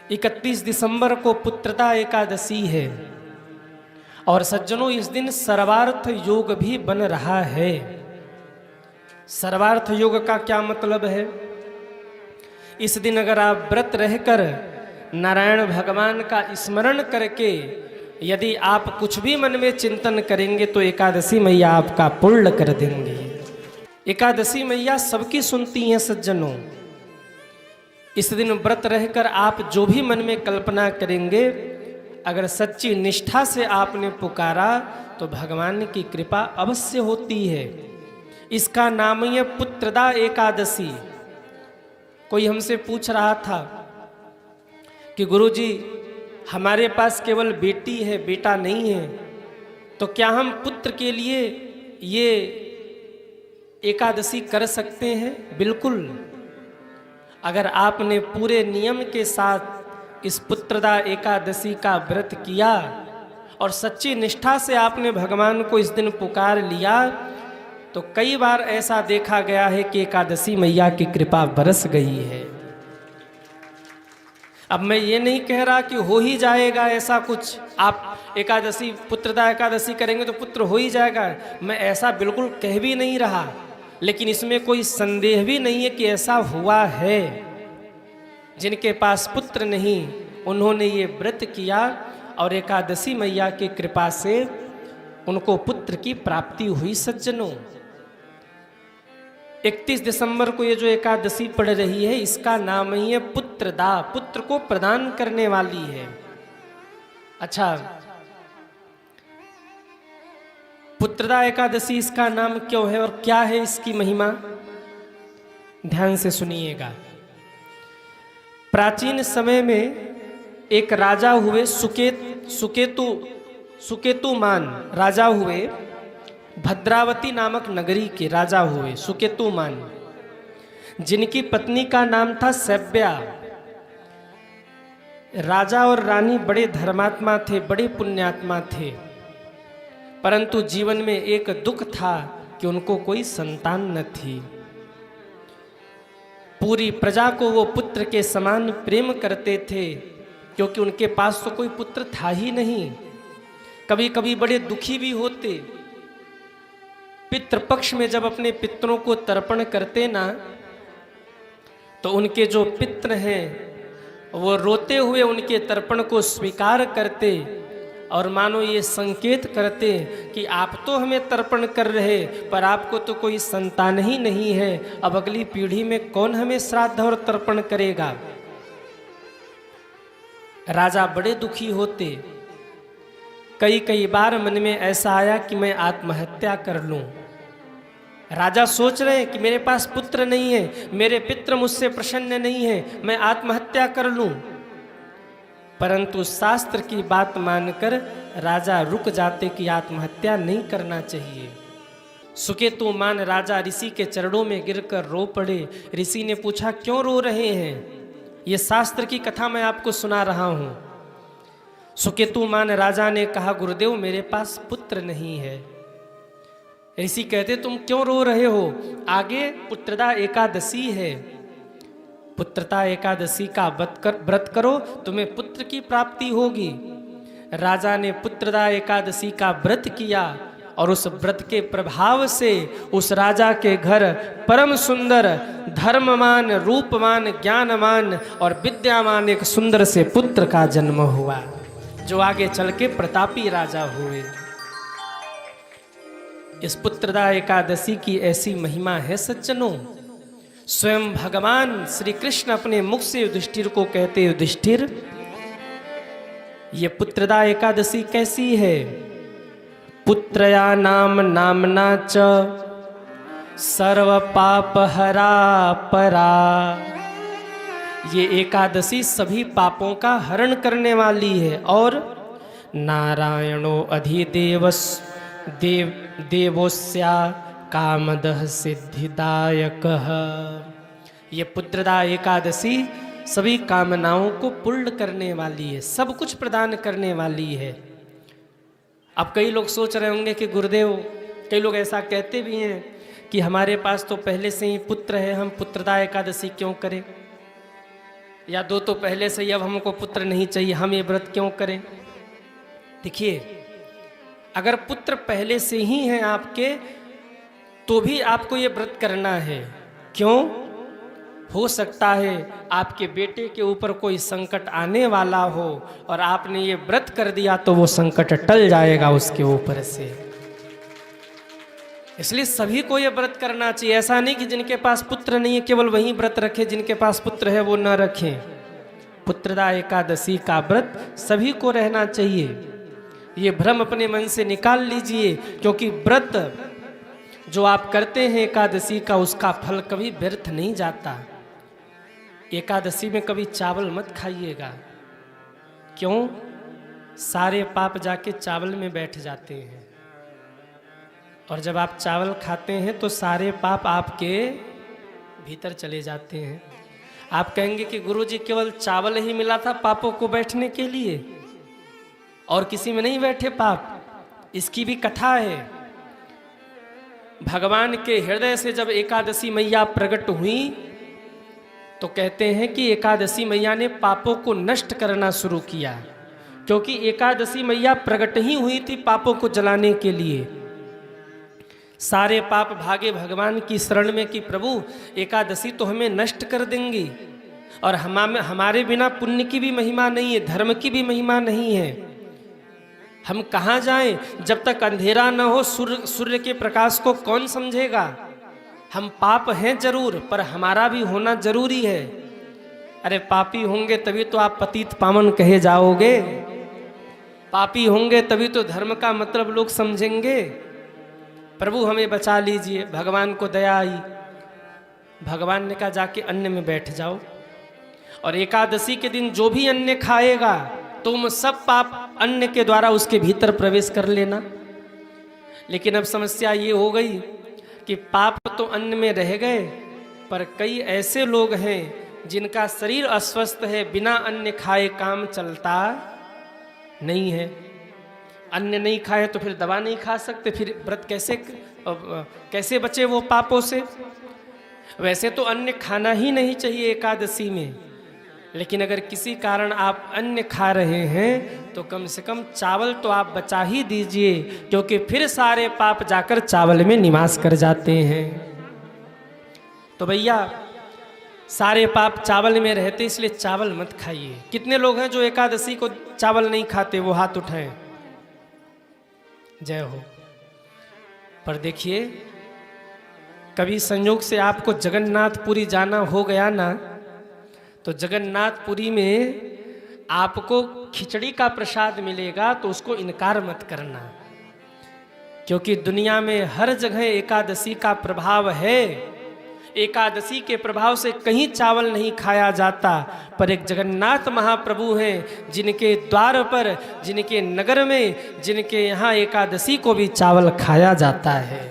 31 दिसंबर को पुत्रदा एकादशी है और सज्जनों इस दिन सर्वार्थ योग भी बन रहा है। सर्वार्थ योग का क्या मतलब है? इस दिन अगर आप व्रत रहकर नारायण भगवान का स्मरण करके यदि आप कुछ भी मन में चिंतन करेंगे तो एकादशी मैया आपका पूर्ण कर देंगे। एकादशी मैया सबकी सुनती हैं सज्जनों। इस दिन व्रत रहकर आप जो भी मन में कल्पना करेंगे, अगर सच्ची निष्ठा से आपने पुकारा तो भगवान की कृपा अवश्य होती है। इसका नाम ही है पुत्रदा एकादशी। कोई हमसे पूछ रहा था कि गुरुजी हमारे पास केवल बेटी है, बेटा नहीं है, तो क्या हम पुत्र के लिए ये एकादशी कर सकते हैं? बिल्कुल। अगर आपने पूरे नियम के साथ इस पुत्रदा एकादशी का व्रत किया और सच्ची निष्ठा से आपने भगवान को इस दिन पुकार लिया तो कई बार ऐसा देखा गया है कि एकादशी मैया की कृपा बरस गई है। अब मैं ये नहीं कह रहा कि हो ही जाएगा ऐसा कुछ, आप एकादशी पुत्रदा एकादशी करेंगे तो पुत्र हो ही जाएगा, मैं ऐसा बिल्कुल कह भी नहीं रहा। लेकिन इसमें कोई संदेह भी नहीं है कि ऐसा हुआ है। जिनके पास पुत्र नहीं उन्होंने ये व्रत किया और एकादशी मैया की कृपा से उनको पुत्र की प्राप्ति हुई। सज्जनों 31 दिसंबर को ये जो एकादशी पड़ रही है इसका नाम ही है पुत्रदा, पुत्र को प्रदान करने वाली है। अच्छा, पुत्रदा एकादशी इसका नाम क्यों है और क्या है इसकी महिमा? ध्यान से सुनिएगा। प्राचीन समय में एक राजा हुए सुकेतुमान राजा हुए, भद्रावती नामक नगरी के राजा हुए सुकेतुमान, जिनकी पत्नी का नाम था सैव्या। राजा और रानी बड़े धर्मात्मा थे, बड़े पुण्यात्मा थे, परंतु जीवन में एक दुख था कि उनको कोई संतान न थी। पूरी प्रजा को वो पुत्र के समान प्रेम करते थे क्योंकि उनके पास तो कोई पुत्र था ही नहीं। कभी कभी बड़े दुखी भी होते। पितृपक्ष में जब अपने पितरों को तर्पण करते ना तो उनके जो पितर हैं वो रोते हुए उनके तर्पण को स्वीकार करते और मानो ये संकेत करते कि आप तो हमें तर्पण कर रहे पर आपको तो कोई संतान ही नहीं है, अब अगली पीढ़ी में कौन हमें श्राद्ध और तर्पण करेगा। राजा बड़े दुखी होते। कई बार मन में ऐसा आया कि मैं आत्महत्या कर लूं। राजा सोच रहे हैं कि मेरे पास पुत्र नहीं है, मेरे पितर मुझसे प्रसन्न नहीं है, मैं आत्महत्या कर लूं। परंतु शास्त्र की बात मानकर राजा रुक जाते कि आत्महत्या नहीं करना चाहिए। सुकेतुमान राजा ऋषि के चरणों में गिरकर रो पड़े। ऋषि ने पूछा क्यों रो रहे हैं? ये शास्त्र की कथा मैं आपको सुना रहा हूं। सुकेतुमान राजा ने कहा गुरुदेव मेरे पास पुत्र नहीं है। ऋषि कहते तुम क्यों रो रहे हो? आगे पुत्रदा एकादशी है, पुत्रदा एकादशी का व्रत करो, तुम्हें पुत्र की प्राप्ति होगी। राजा ने पुत्रदा एकादशी का व्रत किया और उस व्रत के प्रभाव से उस राजा के घर परम सुंदर, धर्मवान, रूपवान, ज्ञानवान और विद्यावान एक सुंदर से पुत्र का जन्म हुआ जो आगे चल के प्रतापी राजा हुए। इस पुत्रदा एकादशी की ऐसी महिमा है सज्जनों। स्वयं भगवान श्री कृष्ण अपने मुख से युधिष्ठिर को कहते युधिष्ठिर ये पुत्रदा एकादशी कैसी है? पुत्रया नाम नामना च सर्व पाप हरा परा। ये एकादशी सभी पापों का हरण करने वाली है और नारायणो अधिदेवस देवोस्या कामदह सिद्धिदायक। ये पुत्रदा एकादशी सभी कामनाओं को पूर्ण करने वाली है, सब कुछ प्रदान करने वाली है। अब कई लोग सोच रहे होंगे कि गुरुदेव, कई लोग ऐसा कहते भी हैं कि हमारे पास तो पहले से ही पुत्र है, हम पुत्रदा एकादशी क्यों करें? या दो तो पहले से ही, अब हमको पुत्र नहीं चाहिए, हम ये व्रत क्यों करें। देखिए, अगर पुत्र पहले से ही हैं आपके तो भी आपको ये व्रत करना है। क्यों? हो सकता है आपके बेटे के ऊपर कोई संकट आने वाला हो और आपने ये व्रत कर दिया तो वो संकट टल जाएगा उसके ऊपर से। इसलिए सभी को ये व्रत करना चाहिए। ऐसा नहीं कि जिनके पास पुत्र नहीं है केवल वही व्रत रखे, जिनके पास पुत्र है वो न रखें। पुत्रदा एकादशी का व्रत सभी को रहना चाहिए। ये भ्रम अपने मन से निकाल लीजिए, क्योंकि व्रत जो आप करते हैं एकादशी का, उसका फल कभी व्यर्थ नहीं जाता। एकादशी में कभी चावल मत खाइएगा। क्यों? सारे पाप जाके चावल में बैठ जाते हैं, और जब आप चावल खाते हैं तो सारे पाप आपके भीतर चले जाते हैं। आप कहेंगे कि गुरुजी केवल चावल ही मिला था पापों को बैठने के लिए, और किसी में नहीं बैठे पाप। इसकी भी कथा है। भगवान के हृदय से जब एकादशी मैया प्रकट हुई तो कहते हैं कि एकादशी मैया ने पापों को नष्ट करना शुरू किया, क्योंकि एकादशी मैया प्रकट ही हुई थी पापों को जलाने के लिए। सारे पाप भागे भगवान की शरण में कि प्रभु एकादशी तो हमें नष्ट कर देंगी, और हमारे बिना पुण्य की भी महिमा नहीं है, धर्म की भी महिमा नहीं है। हम कहाँ जाएं? जब तक अंधेरा न हो सूर्य के प्रकाश को कौन समझेगा। हम पाप हैं जरूर, पर हमारा भी होना जरूरी है। अरे पापी होंगे तभी तो आप पतित पावन कहे जाओगे, पापी होंगे तभी तो धर्म का मतलब लोग समझेंगे। प्रभु हमें बचा लीजिए। भगवान को दया आई, भगवान ने कहा जाके अन्न में बैठ जाओ, और एकादशी के दिन जो भी अन्न खाएगा तुम सब पाप अन्न के द्वारा उसके भीतर प्रवेश कर लेना। लेकिन अब समस्या ये हो गई कि पाप तो अन्न में रह गए, पर कई ऐसे लोग हैं जिनका शरीर अस्वस्थ है, बिना अन्न खाए काम चलता नहीं है। अन्न नहीं खाए तो फिर दवा नहीं खा सकते, फिर व्रत कैसे बचे वो पापों से। वैसे तो अन्न खाना ही नहीं चाहिए एकादशी में, लेकिन अगर किसी कारण आप अन्न खा रहे हैं तो कम से कम चावल तो आप बचा ही दीजिए, क्योंकि फिर सारे पाप जाकर चावल में निवास कर जाते हैं। तो भैया सारे पाप चावल में रहते, इसलिए चावल मत खाइए। कितने लोग हैं जो एकादशी को चावल नहीं खाते? वो हाथ उठाएं। जय हो। पर देखिए, कभी संयोग से आपको जगन्नाथपुरी जाना हो गया ना, तो जगन्नाथपुरी में आपको खिचड़ी का प्रसाद मिलेगा, तो उसको इनकार मत करना, क्योंकि दुनिया में हर जगह एकादशी का प्रभाव है। एकादशी के प्रभाव से कहीं चावल नहीं खाया जाता, पर एक जगन्नाथ महाप्रभु हैं जिनके द्वार पर, जिनके नगर में, जिनके यहाँ एकादशी को भी चावल खाया जाता है।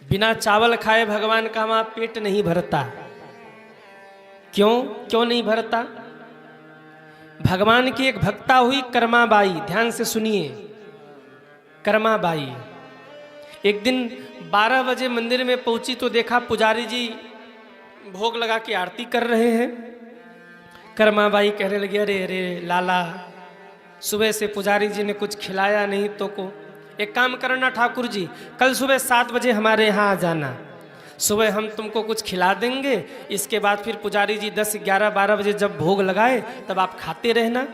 बिना चावल खाए भगवान का वहाँ पेट नहीं भरता। क्यों नहीं भरता? भगवान की एक भक्ता हुई कर्माबाई, ध्यान से सुनिए। कर्माबाई एक दिन 12 बजे मंदिर में पहुंची तो देखा पुजारी जी भोग लगा के आरती कर रहे हैं। कर्माबाई कहने लगी, अरे अरे लाला, सुबह से पुजारी जी ने कुछ खिलाया नहीं तो को। एक काम करना ठाकुर जी, कल सुबह 7 बजे हमारे यहाँ आ जाना, सुबह हम तुमको कुछ खिला देंगे, इसके बाद फिर पुजारी जी 10, 11, 12 बजे जब भोग लगाए तब आप खाते रहना।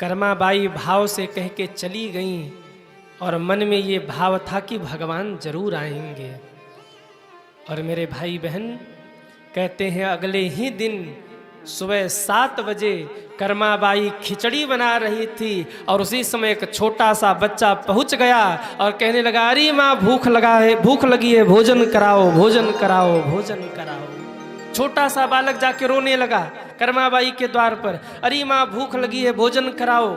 कर्माबाई भाव से कह के चली गईं, और मन में ये भाव था कि भगवान जरूर आएंगे। और मेरे भाई बहन कहते हैं, अगले ही दिन सुबह 7 बजे कर्माबाई खिचड़ी बना रही थी, और उसी समय एक छोटा सा बच्चा पहुंच गया और कहने लगा, अरे माँ भूख लगी है, भोजन कराओ, भोजन कराओ, भोजन कराओ। छोटा सा बालक जाके रोने लगा कर्माबाई के द्वार पर, अरे माँ भूख लगी है, भोजन कराओ।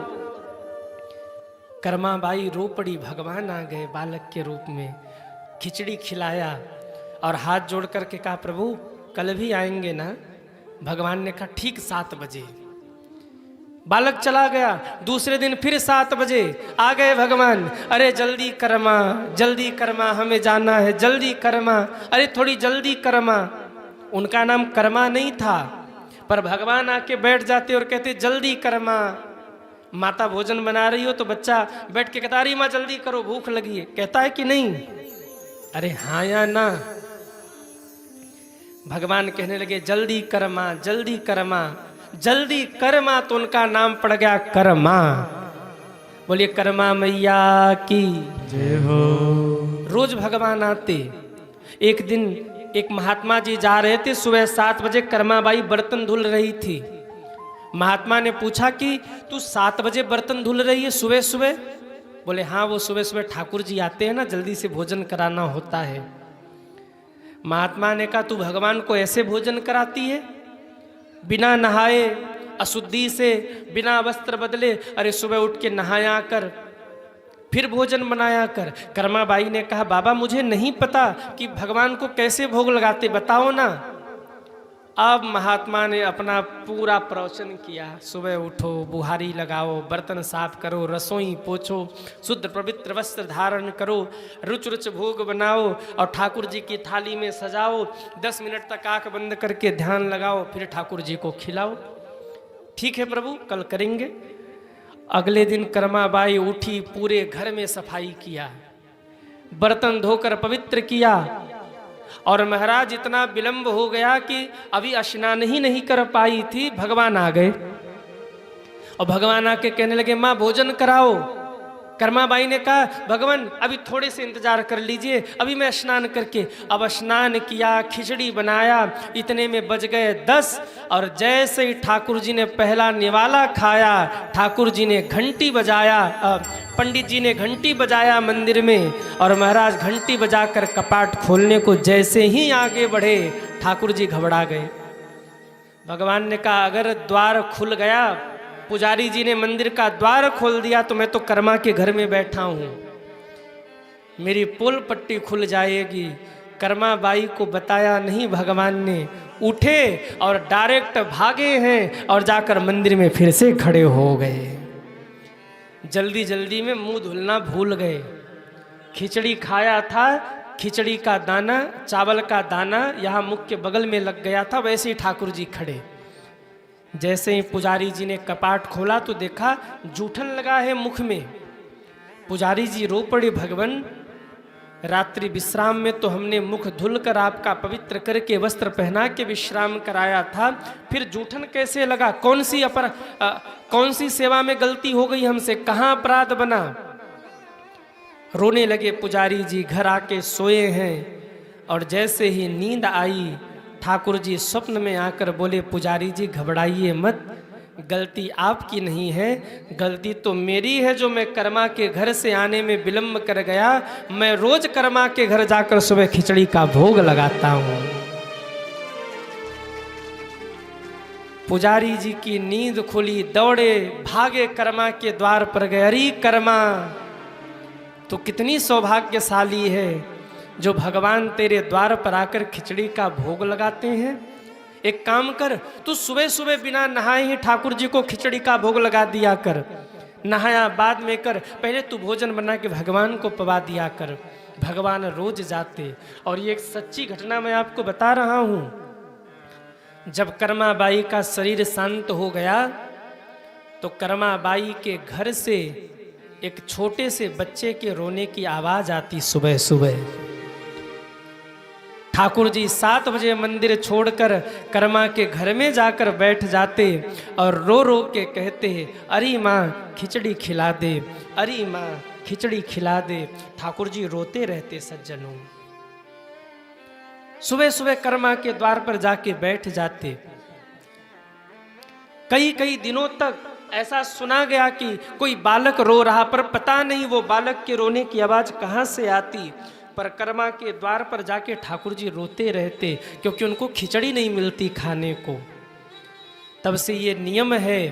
कर्माबाई रो पड़ी। भगवान आ गए बालक के रूप में, खिचड़ी खिलाया और हाथ जोड़ करके कहा, प्रभु कल भी आएंगे ना? भगवान ने कहा ठीक 7 बजे। बालक चला गया। दूसरे दिन फिर 7 बजे आ गए भगवान, अरे जल्दी कर्मा, हमें जाना है, जल्दी कर्मा, अरे थोड़ी जल्दी कर्मा। उनका नाम कर्मा नहीं था, पर भगवान आके बैठ जाते और कहते जल्दी कर्मा। माता भोजन बना रही हो तो बच्चा बैठ के कहता अरे माँ जल्दी करो भूख लगी है, कहता है कि नहीं, अरे हाँ या ना। भगवान कहने लगे जल्दी कर्मा जल्दी कर्मा, जल्दी कर्मा, तो उनका नाम पड़ गया कर्मा। बोलिए कर्मा मैया की जय हो। रोज भगवान आते। एक दिन एक महात्मा जी जा रहे थे, सुबह 7 बजे कर्माबाई बर्तन धुल रही थी। महात्मा ने पूछा कि तू 7 बजे बर्तन धुल रही है सुबह सुबह? बोले हाँ, वो सुबह सुबह ठाकुर जी आते हैं ना, जल्दी से भोजन कराना होता है। महात्मा ने कहा तू भगवान को ऐसे भोजन कराती है, बिना नहाए, अशुद्धि से, बिना वस्त्र बदले? अरे सुबह उठ के नहाया कर, फिर भोजन बनाया कर। कर्माबाई ने कहा बाबा मुझे नहीं पता कि भगवान को कैसे भोग लगाते, बताओ ना। अब महात्मा ने अपना पूरा प्रवचन किया। सुबह उठो, बुहारी लगाओ, बर्तन साफ करो, रसोई पोछो, शुद्ध पवित्र वस्त्र धारण करो, रुच रुच भोग बनाओ और ठाकुर जी की थाली में सजाओ। 10 मिनट तक आंख बंद करके ध्यान लगाओ, फिर ठाकुर जी को खिलाओ। ठीक है प्रभु, कल करेंगे। अगले दिन कर्माबाई उठी, पूरे घर में सफाई किया, बर्तन धोकर पवित्र किया। और महाराज इतना विलंब हो गया कि अभी स्नान ही नहीं कर पाई थी, भगवान आ गए। और भगवान आके कहने लगे माँ भोजन कराओ। कर्माबाई ने कहा भगवान अभी थोड़े से इंतजार कर लीजिए, अभी मैं स्नान करके। अब स्नान किया, खिचड़ी बनाया, इतने में बज गए 10। और जैसे ही ठाकुर जी ने पहला निवाला खाया, ठाकुर जी ने घंटी बजाया, पंडित जी ने घंटी बजाया मंदिर में। और महाराज घंटी बजाकर कपाट खोलने को जैसे ही आगे बढ़े, ठाकुर जी घबरा गए। भगवान ने कहा अगर द्वार खुल गया, पुजारी जी ने मंदिर का द्वार खोल दिया, तो मैं तो कर्मा के घर में बैठा हूं, मेरी पोल पट्टी खुल जाएगी। कर्माबाई को बताया नहीं भगवान ने, उठे और डायरेक्ट भागे हैं और जाकर मंदिर में फिर से खड़े हो गए। जल्दी जल्दी में मुंह धुलना भूल गए। खिचड़ी खाया था, खिचड़ी का दाना, चावल का दाना यहाँ मुख के बगल में लग गया था, वैसे ही ठाकुर जी खड़े। जैसे ही पुजारी जी ने कपाट खोला तो देखा जूठन लगा है मुख में। पुजारी जी रो पड़े, भगवान रात्रि विश्राम में तो हमने मुख धुलकर आपका पवित्र करके वस्त्र पहना के विश्राम कराया था, फिर जूठन कैसे लगा? कौन सी सेवा में गलती हो गई हमसे, कहाँ अपराध बना? रोने लगे पुजारी जी। घर आके सोए हैं और जैसे ही नींद आई, ठाकुर जी स्वप्न में आकर बोले पुजारी जी घबराइए मत, गलती आपकी नहीं है, गलती तो मेरी है जो मैं कर्मा के घर से आने में विलंब कर गया। मैं रोज कर्मा के घर जाकर सुबह खिचड़ी का भोग लगाता हूं। पुजारी जी की नींद खुली, दौड़े भागे कर्मा के द्वार पर गए। अरे कर्मा तो कितनी सौभाग्यशाली है जो भगवान तेरे द्वार पर आकर खिचड़ी का भोग लगाते हैं। एक काम कर, तू सुबह सुबह बिना नहाए ही ठाकुर जी को खिचड़ी का भोग लगा दिया कर। नहाया बाद में कर, पहले तू भोजन बना के भगवान को पवा दिया कर। भगवान रोज जाते। और ये एक सच्ची घटना मैं आपको बता रहा हूं। जब कर्माबाई का शरीर शांत हो गया तो कर्माबाई के घर से एक छोटे से बच्चे के रोने की आवाज आती सुबह सुबह। ठाकुर जी 7 बजे मंदिर छोड़कर कर्मा के घर में जाकर बैठ जाते और रो रो के कहते अरे माँ खिचड़ी खिला दे, अरे माँ खिचड़ी खिला दे। ठाकुर जी रोते रहते सज्जनों। सुबह सुबह कर्मा के द्वार पर जाके बैठ जाते। कई कई दिनों तक ऐसा सुना गया कि कोई बालक रो रहा, पर पता नहीं वो बालक के रोने की आवाज कहाँ से आती। पर कर्मा के द्वार पर जाके ठाकुर जी रोते रहते, क्योंकि उनको खिचड़ी नहीं मिलती खाने को। तब से ये नियम है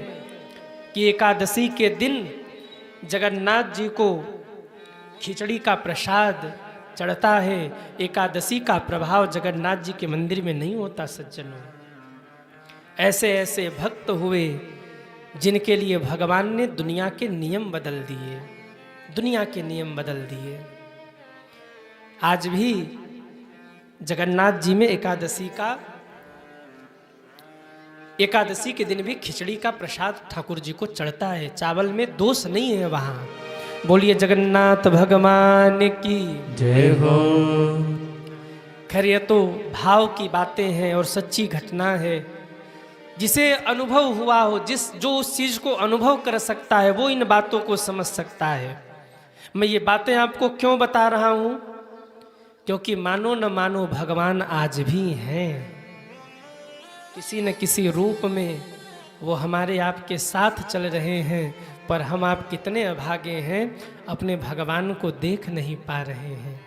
कि एकादशी के दिन जगन्नाथ जी को खिचड़ी का प्रसाद चढ़ता है। एकादशी का प्रभाव जगन्नाथ जी के मंदिर में नहीं होता सज्जनों। ऐसे ऐसे भक्त हुए जिनके लिए भगवान ने दुनिया के नियम बदल दिए, दुनिया के नियम बदल दिए। आज भी जगन्नाथ जी में एकादशी का एकादशी के दिन भी खिचड़ी का प्रसाद ठाकुर जी को चढ़ता है, चावल में दोष नहीं है वहाँ। बोलिए जगन्नाथ भगवान की जय हो। खैर ये तो भाव की बातें हैं और सच्ची घटना है। जिसे अनुभव हुआ हो, जो उस चीज़ को अनुभव कर सकता है, वो इन बातों को समझ सकता है। मैं ये बातें आपको क्यों बता रहा हूँ? क्योंकि मानो न मानो भगवान आज भी हैं, किसी न किसी रूप में वो हमारे आपके साथ चल रहे हैं। पर हम आप कितने अभागे हैं, अपने भगवान को देख नहीं पा रहे हैं।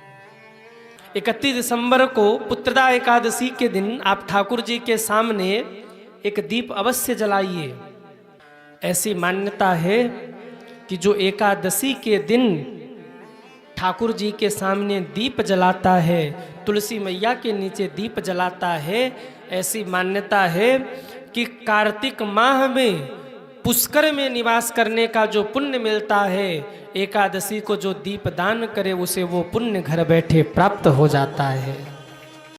31 दिसंबर को पुत्रदा एकादशी के दिन आप ठाकुर जी के सामने एक दीप अवश्य जलाइए। ऐसी मान्यता है कि जो एकादशी के दिन ठाकुर जी के सामने दीप जलाता है, तुलसी मैया के नीचे दीप जलाता है, ऐसी मान्यता है कि कार्तिक माह में पुष्कर में निवास करने का जो पुण्य मिलता है, एकादशी को जो दीप दान करे उसे वो पुण्य घर बैठे प्राप्त हो जाता है।